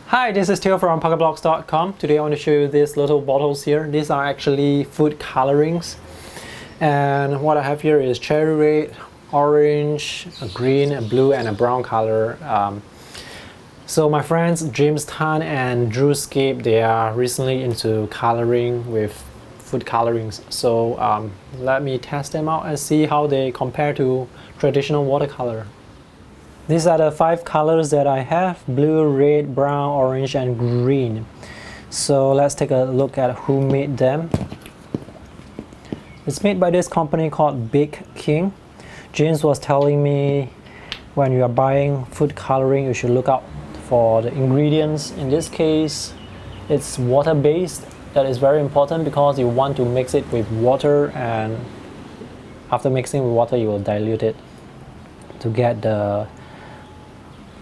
Hi, this is Theo from pocketblocks.com. Today I want to show you these little bottles here. These are actually food colorings. And what I have here is cherry red, orange, a green, a blue, and a brown color. So my friends James Tan and Drew Scape, they are recently into coloring with food colorings. So let me test them out and see how they compare to traditional watercolor. These are the 5 colors that I have: blue, red, brown, orange, and green. So let's take a look at who made them. It's made by this company called Big King. James was telling me when you are buying food coloring, you should look out for the ingredients. In this case, it's water-based. That is very important because you want to mix it with water, and after mixing with water, you will dilute it to get the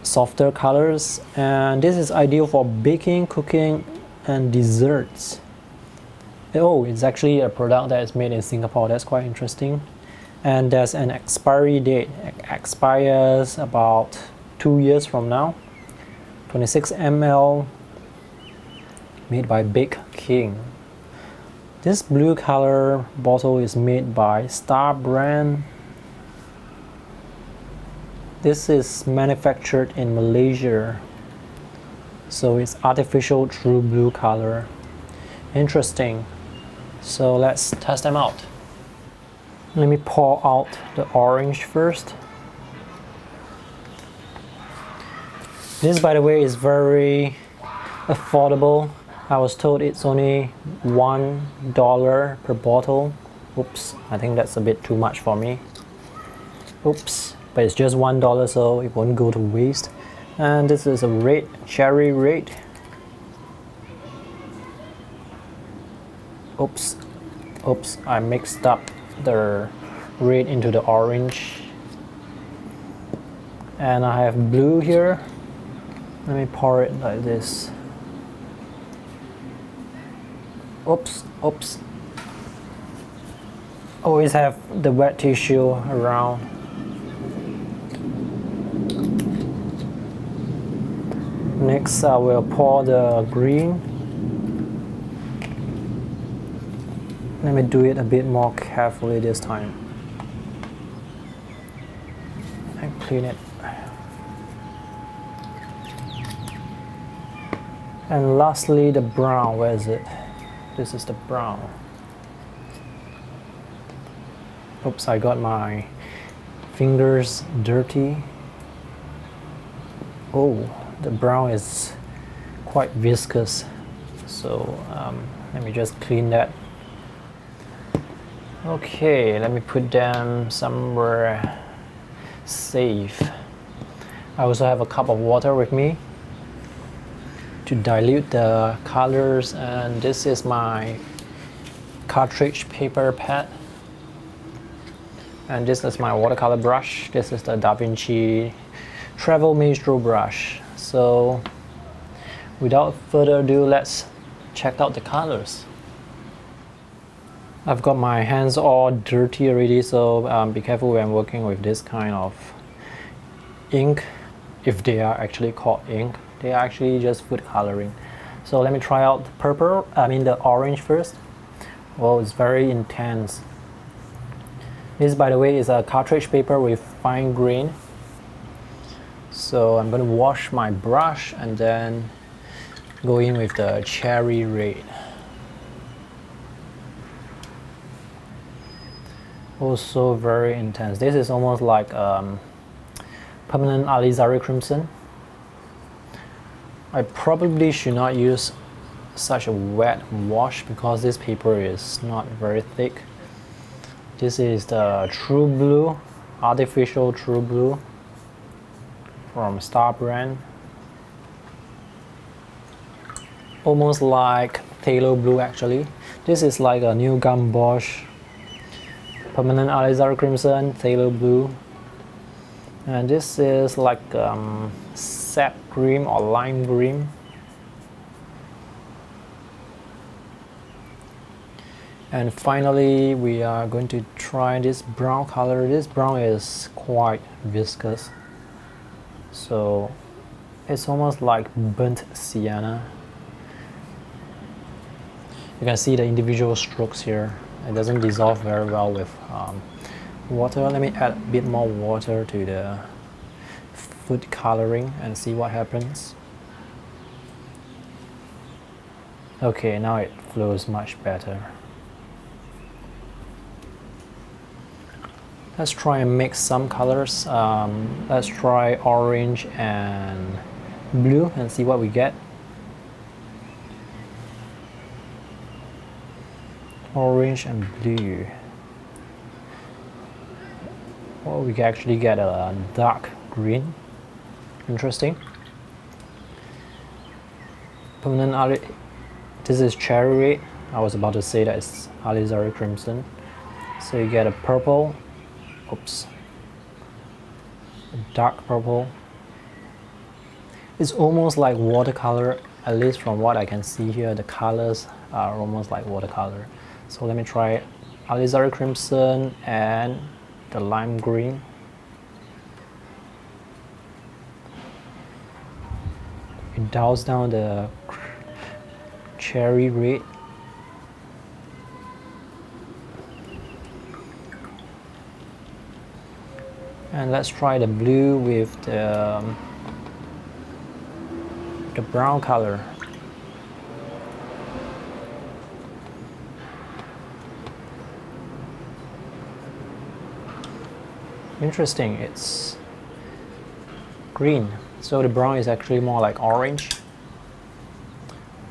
softer colors. And this is ideal for baking, cooking, and desserts. Oh, it's actually a product that is made in Singapore. That's quite interesting. And there's an expiry date. It expires about 2 years from now. 26 ml, made by Big King. This blue color bottle is made by Star brand. This is manufactured in Malaysia, so it's artificial true blue color. Interesting. So let's test them out. Let me pour out the orange first. This, by the way, is very affordable. I was told it's only $1 per bottle. Oops, I think that's a bit too much for me. Oops. But it's just $1, so it won't go to waste. And this is a red, cherry red. Oops, I mixed up the red into the orange. And I have blue here. Let me pour it like this. Oops. Always have the wet tissue around. Next, I will pour the green. Let me do it a bit more carefully this time. And clean it. And lastly, the brown. Where is it? This is the brown. Oops, I got my fingers dirty. Oh. The brown is quite viscous, so let me just clean that. Okay, let me put them somewhere safe. I also have a cup of water with me to dilute the colors, and this is my cartridge paper pad, and this is my watercolor brush. This is the Da Vinci Travel Maestro brush. So without further ado, let's check out the colors. I've got my hands all dirty already, so be careful when working with this kind of ink. If they are actually called ink, they are actually just food coloring. So let me try out the orange first. Well, it's very intense. This, by the way, is a cartridge paper with fine grain. So I'm going to wash my brush and then go in with the cherry red. Also very intense. This is almost like permanent alizarin crimson. I probably should not use such a wet wash because this paper is not very thick. This is the True Blue, artificial True Blue, from Star brand. Almost like phthalo blue actually. This is like a new Gambosh permanent alizarin crimson, phthalo blue. And this is like sap green or lime green. And finally, we are going to try this brown color. This brown is quite viscous, so It's almost like burnt sienna. You can see the individual strokes here. It doesn't dissolve very well with water. Let me add a bit more water to the food coloring and see what happens. Okay, now it flows much better. Let's try and mix some colors. Let's try orange and blue and see what we get. Orange and blue. Well, we can actually get a dark green. Interesting. This is cherry red. I was about to say that it's alizarin crimson. So you get a purple. Oops. A dark purple. It's almost like watercolor, at least from what I can see here. The colors are almost like watercolor. So let me try alizarin crimson and the lime green. It douse down the cherry red. And let's try the blue with the brown color. Interesting, it's green, so the brown is actually more like orange.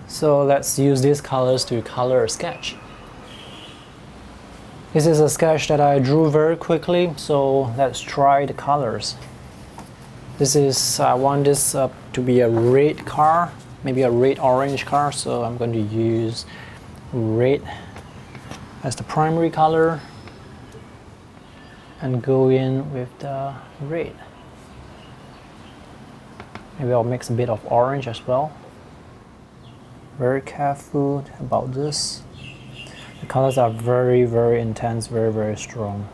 So let's use these colors to color a sketch. This is a sketch that I drew very quickly, so let's try the colors. I want this to be a red car, maybe a red-orange car, so I'm going to use red as the primary color and go in with the red. Maybe I'll mix a bit of orange as well. Very careful about this. The colors are very, very intense, very, very strong.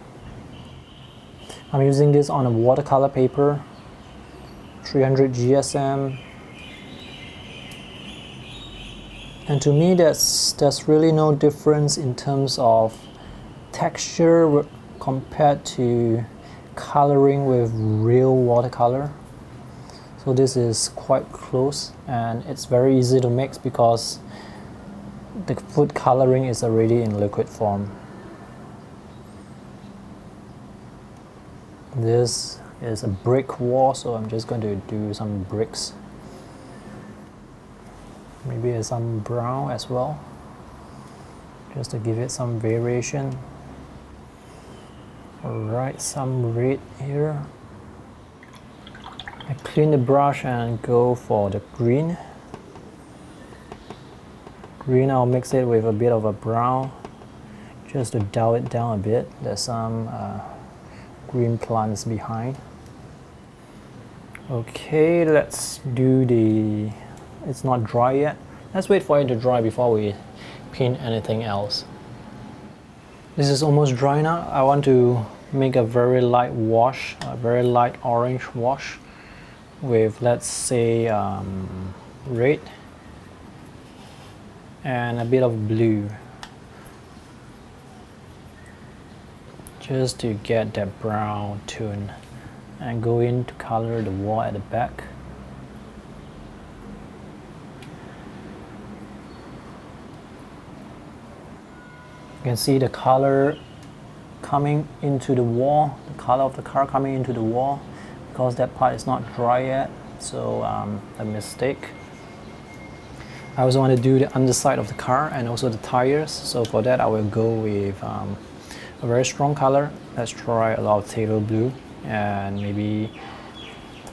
I'm using this on a watercolor paper, 300 GSM. And to me, there's really no difference in terms of texture compared to coloring with real watercolor. So this is quite close and it's very easy to mix because the food coloring is already in liquid form. This is a brick wall, so I'm just going to do some bricks. Maybe some brown as well, just to give it some variation. Alright, some red here. I clean the brush and go for the green. Green, I'll mix it with a bit of a brown, just to dull it down a bit. There's some green plants behind. Okay, let's do it's not dry yet. Let's wait for it to dry before we paint anything else. This is almost dry now. I want to make a very light wash, a very light orange wash with, let's say, red and a bit of blue, just to get that brown tone, and go in to color the wall at the back. You can see the color coming into the wall, the color of the car coming into the wall, because that part is not dry yet, so a mistake. I also want to do the underside of the car and also the tires, so for that I will go with a very strong color. Let's try a lot of phthalo blue and maybe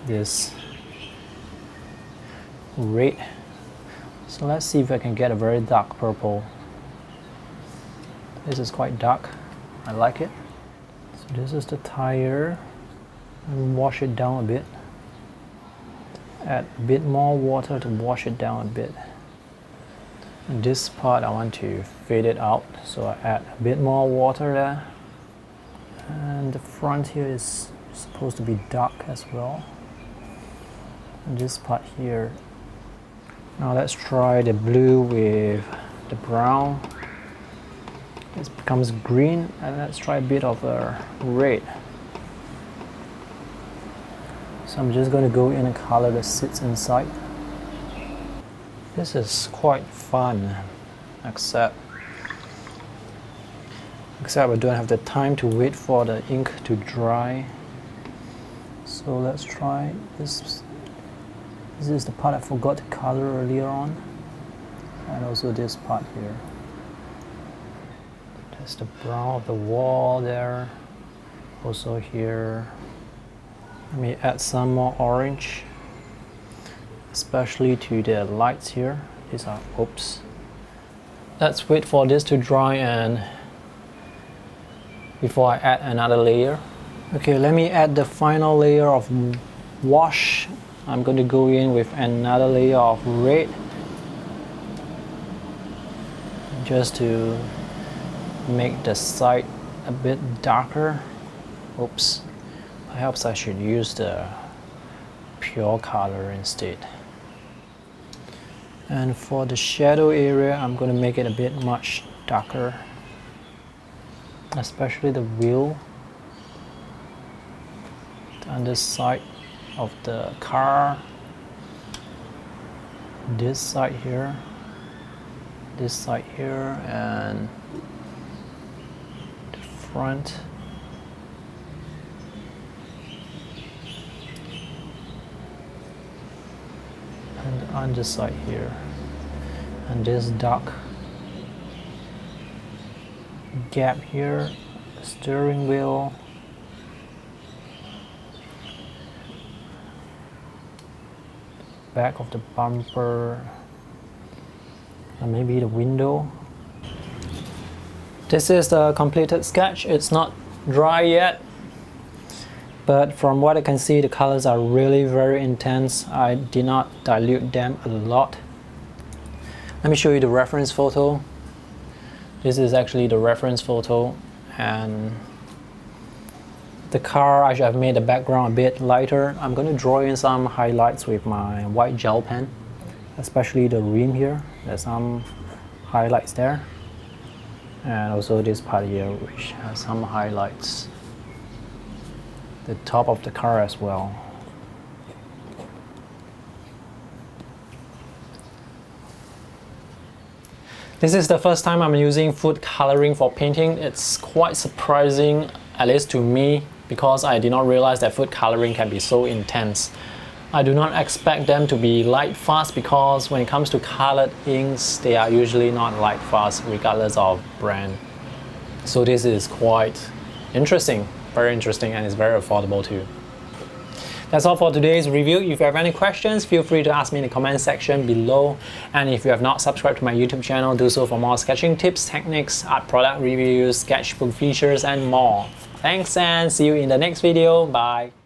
this red. So let's see if I can get a very dark purple. This is quite dark, I like it. So this is the tire, and wash it down a bit. Add a bit more water to wash it down a bit. And this part I want to fade it out, so I add a bit more water there. And the front here is supposed to be dark as well. and this part here. Now let's try the blue with the brown. It becomes green, and let's try a bit of a red. So I'm just going to go in and color the seats inside. This is quite fun, except we don't have the time to wait for the ink to dry. So let's try this. This is the part I forgot to color earlier on, and also this part here. There's the brown of the wall there. Also here. Let me add some more orange, especially to the lights here. These are, oops. Let's wait for this to dry and before I add another layer. Okay, let me add the final layer of wash. I'm going to go in with another layer of red just to make the side a bit darker. Oops, perhaps I should use the pure color instead. And for the shadow area, I'm going to make it a bit much darker, especially the wheel, the underside of the car, this side here, and the front. And the underside here, and this dark gap here, steering wheel, back of the bumper, and maybe the window. This is the completed sketch. It's not dry yet, but from what I can see, the colors are really very intense. I did not dilute them a lot. Let me show you the reference photo. This is actually the reference photo, and the car, I should have made the background a bit lighter. I'm going to draw in some highlights with my white gel pen, especially the rim here. There's some highlights there, and also this part here, which has some highlights. The top of the car as well. This is the first time I'm using food coloring for painting. It's quite surprising, at least to me, because I did not realize that food coloring can be so intense. I do not expect them to be light fast, because when it comes to colored inks, they are usually not light fast regardless of brand. So this is quite interesting, very interesting, and it's very affordable too. That's all for today's review. If you have any questions, feel free to ask me in the comment section below. And if you have not subscribed to my YouTube channel, do so for more sketching tips, techniques, art product reviews, sketchbook features, and more. Thanks, and see you in the next video. Bye.